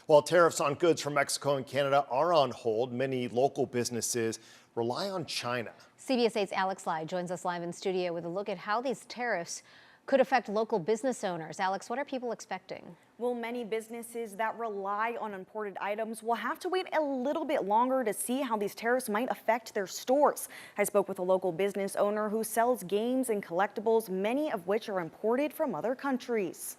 While tariffs on goods from Mexico and Canada are on hold, many local businesses rely on China. CBS 8's Alex Lai joins us live in studio with a look at how these tariffs could affect local business owners. Alex, what are people expecting? Well, many businesses that rely on imported items will have to wait a little bit longer to see how these tariffs might affect their stores. I spoke with a local business owner who sells games and collectibles, many of which are imported from other countries.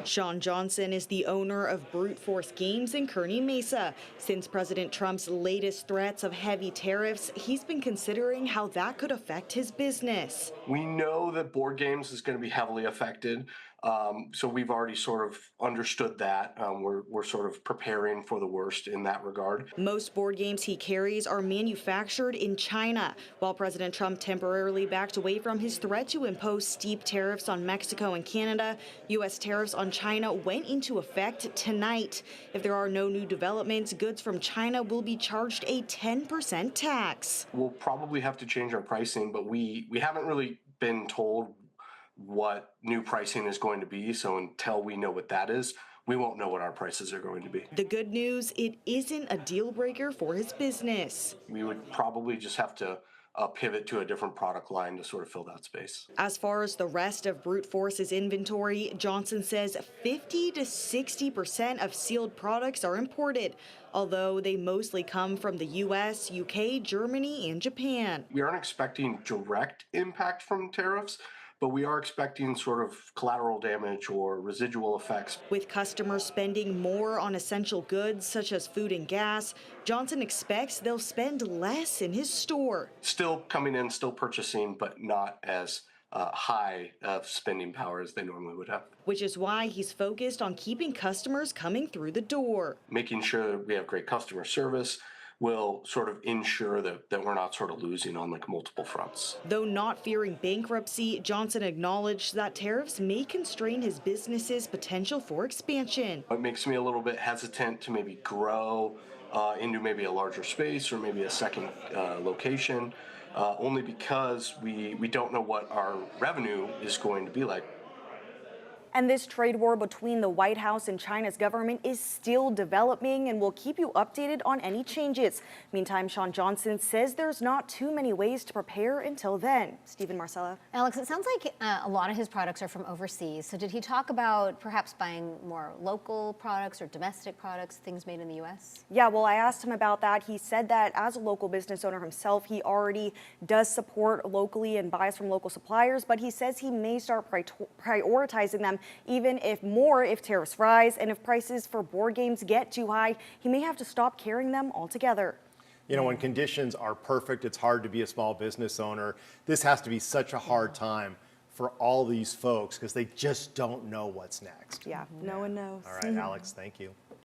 Sean Johnson is the owner of Brute Force Games in Kearney Mesa. Since President Trump's latest threats of heavy tariffs, he's been considering how that could affect his business. We know that board games is going to be heavily affected, so we've already sort of understood that. We're sort of preparing for the worst in that regard. Most board games he carries are manufactured in China. While President Trump temporarily backed away from his threat to impose steep tariffs on Mexico and Canada, U.S. tariffs on China went into effect tonight. If there are no new developments, goods from China will be charged a 10% tax. We'll probably have to change our pricing, but we haven't really been told what new pricing is going to be. So until we know what that is, we won't know what our prices are going to be. The good news, it isn't a deal breaker for his business. We would probably just have to pivot to a different product line to sort of fill that space. As far as the rest of Brute Force's inventory, Johnson says 50 to 60% of sealed products are imported, although they mostly come from the U.S., UK, Germany, and Japan. We aren't expecting direct impact from tariffs, but we are expecting sort of collateral damage or residual effects. With customers spending more on essential goods such as food and gas, Johnson expects they'll spend less in his store. Still coming in, still purchasing, but not as high of spending power as they normally would have. Which is why he's focused on keeping customers coming through the door. Making sure that we have great customer service will sort of ensure that we're not sort of losing on like multiple fronts. Though not fearing bankruptcy, Johnson acknowledged that tariffs may constrain his business's potential for expansion. It makes me a little bit hesitant to maybe grow into maybe a larger space or maybe a second location, only because we don't know what our revenue is going to be like. And this trade war between the White House and China's government is still developing, and we'll keep you updated on any changes. Meantime, Sean Johnson says there's not too many ways to prepare until then. Stephen, Marcella. Alex, it sounds like a lot of his products are from overseas. So did he talk about perhaps buying more local products or domestic products, things made in the U.S.? Yeah, well, I asked him about that. He said that as a local business owner himself, he already does support locally and buys from local suppliers, but he says he may start prioritizing them even if tariffs rise, and if prices for board games get too high, he may have to stop carrying them altogether. You know, when conditions are perfect, it's hard to be a small business owner. This has to be such a hard time for all these folks because they just don't know what's next. Yeah, no one knows. All right, Alex, thank you.